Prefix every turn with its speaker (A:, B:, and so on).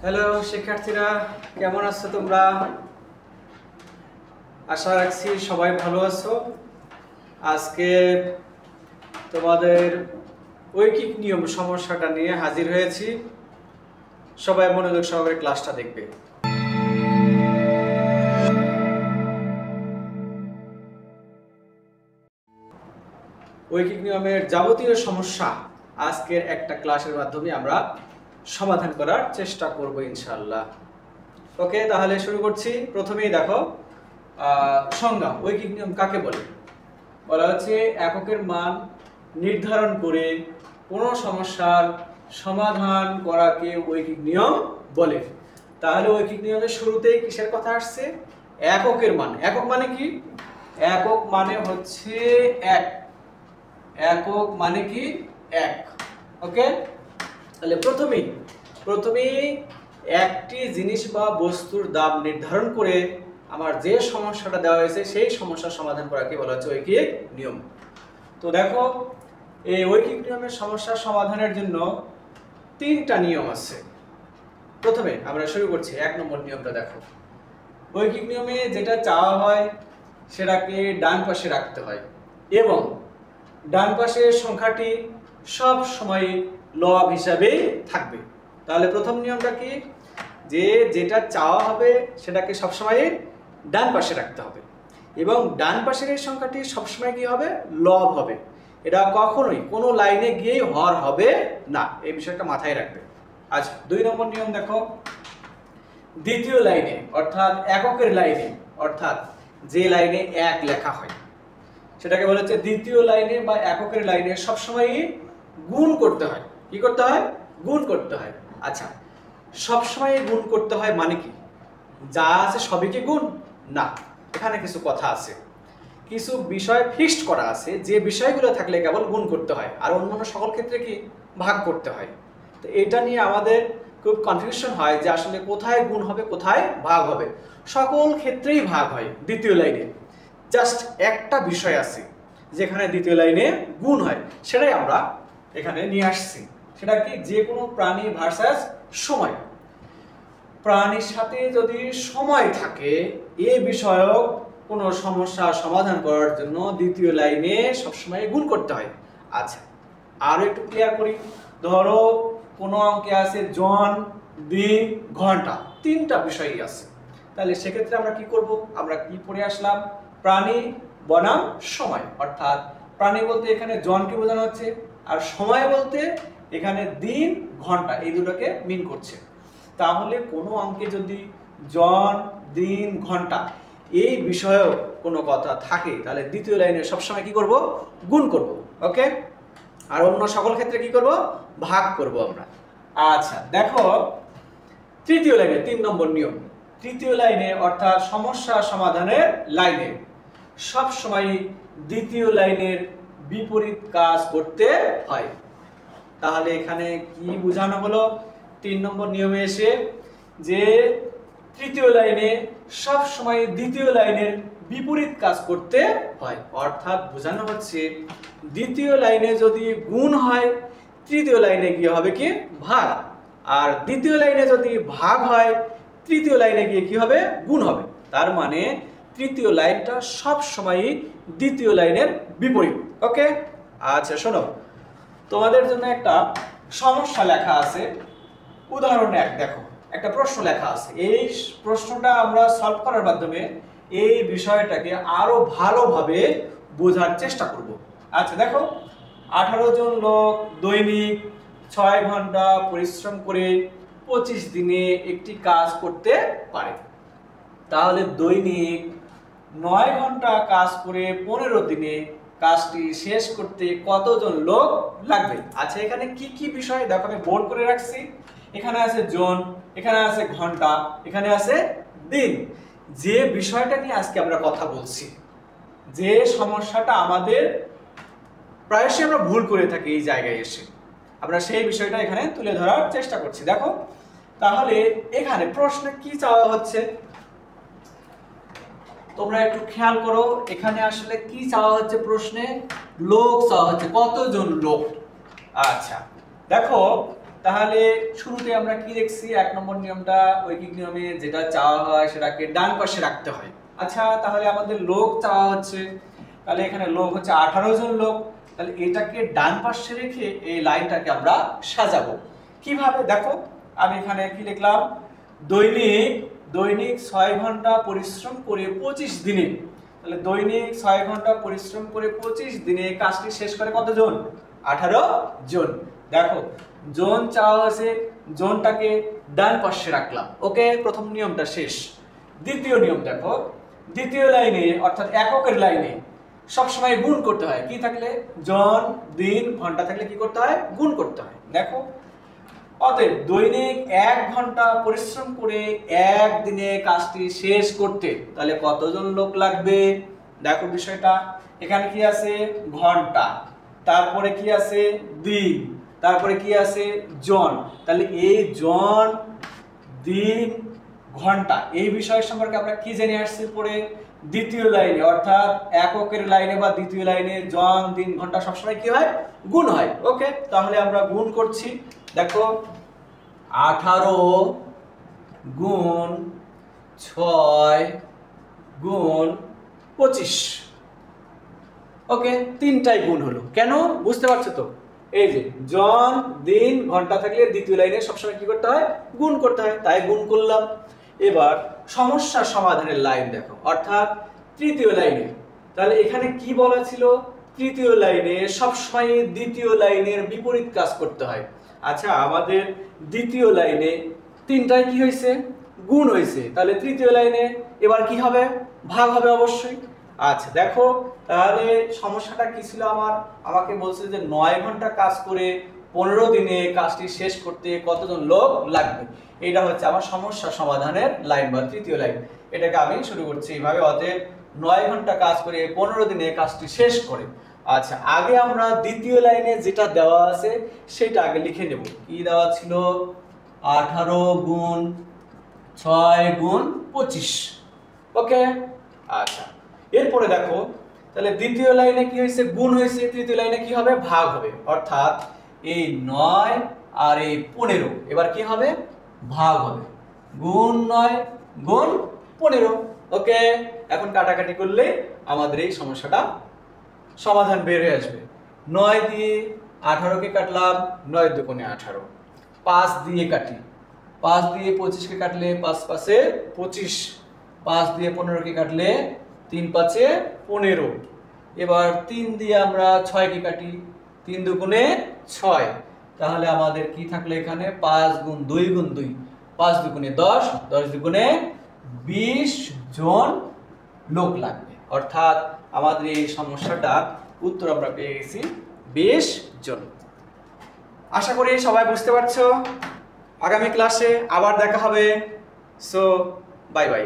A: Hello শিক্ষার্থীরা, কেমন আছো তোমরা? আশা রাখছি সবাই ভালো আছো। আজকে তোমাদের ঐকিক নিয়ম সমস্যাটা নিয়ে হাজির হয়েছি। সবাই মনোযোগ সহকারে ক্লাসটা দেখবে। ঐকিক নিয়মের যাবতীয় সমস্যা আজকের একটা ক্লাসের মাধ্যমে আমরা সমাধান করার চেষ্টা করব ইনশাআল্লাহ। ওকে, তাহলে শুরু করছি। প্রথমেই দেখো সংজ্ঞা। ঐকিক নিয়ম কাকে বলে? বলা হচ্ছে এককের মান নির্ধারণ করে কোনো সমস্যার সমাধান করাকে ঐকিক নিয়ম বলে। তাহলে ঐকিক নিয়মের শুরুতেই কিসের কথা আসছে? এককের মান। একক মানে কি? একক মানে হচ্ছে এক। একক মানে কি? এক। ওকে, তাহলে প্রথমেই একটি জিনিস বা বস্তুর দাম নির্ধারণ করে আমার যে সমস্যাটা দেওয়া হয়েছে সেই সমস্যার সমাধান করাকে বলা হচ্ছে ঐকিক নিয়ম। তো দেখো, এই ঐকিক নিয়মের সমস্যার সমাধানের জন্য তিনটা নিয়ম আছে। প্রথমে আমরা শুরু করছি 1 নম্বর নিয়মটা। দেখো, ঐকিক নিয়মে যেটা চাওয়া হয় সেটাকে ডান পাশে রাখতে হয় এবং ডান পাশের সংখ্যাটি সব সময় লব হিসাবে থাকবে। তাহলে প্রথম নিয়মটা কি? যে যেটা চাওয়া হবে সেটাকে সবসময় ডান পাশে রাখতে হবে এবং ডান পাশের এই সংখ্যাটি সবসময় কি হবে? লব হবে। এটা কখনোই কোনো লাইনে গিয়েই হর হবে না, এই বিষয়টা মাথায় রাখবে। আচ্ছা, 2 নম্বর নিয়ম দেখো, দ্বিতীয় লাইনে অর্থাৎ এককের লাইনে, অর্থাৎ যে লাইনে এক লেখা হয় সেটাকে বলা হচ্ছে দ্বিতীয় লাইনে বা এককের লাইনে সবসময়ই গুণ করতে হয়। কি করতে হয়? গুণ করতে হয়। আচ্ছা, সবসময় গুণ করতে হয় মানে কি? যা আছে সবই কি গুণ? না, এখানে কিছু কথা আছে, কিছু বিষয় ফিক্সড করা আছে যে বিষয়গুলো থাকলে কেবল গুণ করতে হয় আর অন্যান্য সকল ক্ষেত্রে কি ভাগ করতে হয়। তো এটা নিয়ে আমাদের খুব কনফিউশন হয় যে আসলে কোথায় গুণ হবে কোথায় ভাগ হবে। সকল ক্ষেত্রেই ভাগ হয় দ্বিতীয় লাইনে, জাস্ট একটা বিষয় আছে যেখানে দ্বিতীয় লাইনে গুণ হয়, সেটাই আমরা এখানে নিয়ে আসছি। সেটা কি? যে কোনো প্রাণী ভার্সাস সময়। প্রাণীর সাথে যদি সময় থাকে এ বিষয়ক কোনো সমস্যা সমাধান করার জন্য দ্বিতীয় লাইনে সবসময় গুণ করতে হয়। আচ্ছা, আরো একটু ক্লিয়ার করি। ধরো কোনো অঙ্কে আছে জন, দিন, ঘন্টা, তিনটা বিষয়ই আছে। তাহলে সেক্ষেত্রে আমরা কি করব? আমরা কি পড়ে আসলাম? প্রাণী বনাম সময়, অর্থাৎ প্রাণী বলতে এখানে জনকে বোঝানো হচ্ছে আর সময় বলতে এখানে দিন, ঘন্টা, এই দুটোকে মিন করছে। তাহলে কোনো অঙ্কে যদি জন, দিন, ঘন্টা এই বিষয়েও কোনো কথা থাকে তাহলে দ্বিতীয় লাইনে সবসময় কি করব? গুণ করব। ওকে, আর অন্য সকল ক্ষেত্রে কি করব? ভাগ করব আমরা। আচ্ছা দেখো, তৃতীয় লাইনে 3 নম্বর নিয়ম। তৃতীয় লাইনে অর্থাৎ সমস্যা সমাধানের লাইনে সব সময় দ্বিতীয় লাইনের বিপরীত কাজ করতে হয়। তাহলে এখানে কি বোঝানো হলো 3 নম্বর নিয়মে এসে? যে তৃতীয় লাইনে সব সময় দ্বিতীয় লাইনের বিপরীত কাজ করতে হয়, অর্থাৎ বোঝানো হচ্ছে দ্বিতীয় লাইনে যদি গুণ হয় তৃতীয় লাইনে গিয়ে হবে কি? ভাগ। আর দ্বিতীয় লাইনে যদি ভাগ হয় তৃতীয় লাইনে গিয়ে কি হবে? গুণ হবে। তার মানে তৃতীয় লাইনটা সব সময়ই দ্বিতীয় লাইনের বিপরীত। ওকে, আচ্ছা শোনো, তোমাদের জন্য একটা সমস্যা লেখা আছে। উদাহরণ 1 দেখো, একটা প্রশ্ন লেখা আছে। এই প্রশ্নটা আমরা সলভ করার মাধ্যমে এই বিষয়টাকে আরো ভালোভাবে বোঝার চেষ্টা করব। আচ্ছা দেখো, 18 জন লোক দৈনিক 6 ঘন্টা পরিশ্রম করে 25 দিনে একটি কাজ করতে পারে। তাহলে দৈনিক 9 ঘন্টা কাজ করে 15 দিনে কাজটি শেষ করতে কতজন লোক লাগবে? আচ্ছা, এখানে কি কি বিষয় দেখো আমি বোর্ড করে রাখছি। এখানে আছে জন, এখানে আছে ঘন্টা, এখানে আছে দিন। যে বিষয়টা নিয়ে আজকে আমরা কথা বলছি, যে সমস্যাটা আমাদের প্রায়শই আমরা ভুল করে থাকি এই জায়গায় এসে, আমরা সেই বিষয়টা এখানে তুলে ধরার চেষ্টা করছি। দেখো, তাহলে এখানে প্রশ্নে কি চাওয়া হচ্ছে তোমরা একটু খেয়াল করো। এখানে আসলে কি চাওয়া হচ্ছে? প্রশ্নে লোক চাওয়া হচ্ছে, কতজন লোক। আচ্ছা দেখো, তাহলে শুরুতে আমরা কি দেখছি, 1 নম্বর নিয়মটা ঐকিক নিয়মে যেটা চাওয়া হয় সেটাকে ডান পাশে রাখতে হয়। আচ্ছা, তাহলে আমাদের লোক চাওয়া হচ্ছে, তাহলে এখানে লোক হচ্ছে 18 জন লোক, তাহলে এটাকে ডান পাশে রেখে এই লাইনটাকে আমরা সাজাবো কিভাবে দেখো। আমি এখানে কি লিখলাম, দৈনিক 6 ঘন্টা পরিশ্রম করে 25 দিনে, তাহলে দৈনিক 6 ঘন্টা পরিশ্রম করে 25 দিনে কাজটি শেষ করে কতজন? 18 জন। দেখো জন চাওয়া হয়েছে, জনটাকে ডান পাশে রাখলাম। ওকে, প্রথম নিয়মটা শেষ। দ্বিতীয় নিয়ম দেখো, দ্বিতীয় লাইনে অর্থাৎ এককের লাইনে সবসময় গুণ করতে হয়। কি থাকলে? জন, দিন, ঘন্টা থাকলে কি করতে হয়? গুণ করতে হয়। দেখো অতএব দৈনিক 1 ঘন্টা পরিশ্রম করে 1 দিনে কাজটি শেষ করতে তাহলে কতজন লোক লাগবে? দেখো বিষয়টা, এখানে কি আছে? ঘন্টা, তারপরে কি আছে? দিন, তারপরে কি আছে? জন। তাহলে এই জন, দিন, ঘন্টা এই বিষয় সম্পর্কে আমরা কি জেনে আসছি পরে? দ্বিতীয় লাইনে অর্থাৎ এককের লাইনে বা দ্বিতীয় লাইনে জন, দিন, ঘন্টা সবসময় কি হয়? গুণ হয়। ওকে, তাহলে আমরা গুণ করছি। দেখো 18 গুণ 6 গুণ 25। ওকে, তিনটাই গুণ হলো। কেন? বুঝতে পারছো তো? এই যে জন, দিন, ঘন্টা থাকলে দ্বিতীয় লাইনে সবসময় কি করতে হয়? গুণ করতে হয়, তাই গুণ করলাম। এবার সমস্যা সমাধানের লাইন দেখো, অর্থাৎ তৃতীয় লাইনে। তাহলে এখানে কি বলা ছিল? তৃতীয় লাইনে সবসময় দ্বিতীয় লাইনের বিপরীত কাজ করতে হয়। আচ্ছা, আমাদের দ্বিতীয় লাইনে তিনটায় কি হয়েছে? গুণ হয়েছে। তাহলে তৃতীয় লাইনে এবার কি হবে? ভাগ হবে অবশ্যই। আচ্ছা দেখো, তাহলে সমস্যাটা কি ছিল আমার? আমাকে বলছে যে 9 ঘন্টা কাজ করে 15 দিনে কাজটি শেষ করতে কতজন লোক লাগবে। এটা হচ্ছে আমার সমস্যা সমাধানের লাইন বা তৃতীয় লাইন। এটাকে আমি শুরু করছি এইভাবে, অতএব 9 ঘন্টা কাজ করে 15 দিনে কাজটি শেষ করে। আচ্ছা, আগে আমরা দ্বিতীয় লাইনে যেটা দেওয়া আছে সেটা আগে লিখে নেব। কি দেওয়া ছিল? 18 গুণ 6 গুণ 25। ওকে, আচ্ছা এরপরে দেখো, তাহলে দ্বিতীয় লাইনে কি হয়েছে? গুণ হয়েছে। তৃতীয় লাইনে কি হবে? ভাগ হবে। অর্থাৎ এই 9 আর এই 15 এবার কি হবে? ভাগ হবে। গুণ 9 গুণ 15। ওকে, এখন কাটাকাটি করলে আমাদের এই সমস্যাটা সমাধান বের হয়ে আসবে। 9 দিয়ে 18 কে কাটলাম, 9 দুগুণে 18। 5 দিয়ে কাটি, 5 দিয়ে 25 কে কাটলে 5 5 এ 25। 5 দিয়ে 15 কে কাটলে 3 5 এ 15। এবার 3 দিয়ে আমরা 6 কে কাটি, 3 দুগুণে 6। তাহলে আমাদের কি থাকলো এখানে? 5 গুণ 2 গুণ 2, 5 দুগুণে 10, 10 দুগুণে 20 জন লোক লাগবে। অর্থাৎ আমাদের এই সমস্যাটার উত্তর আমরা পেয়ে গেছি 20 জন। আশা করি সবাই বুঝতে পারছো। আগামী ক্লাসে আবার দেখা হবে। So bye bye.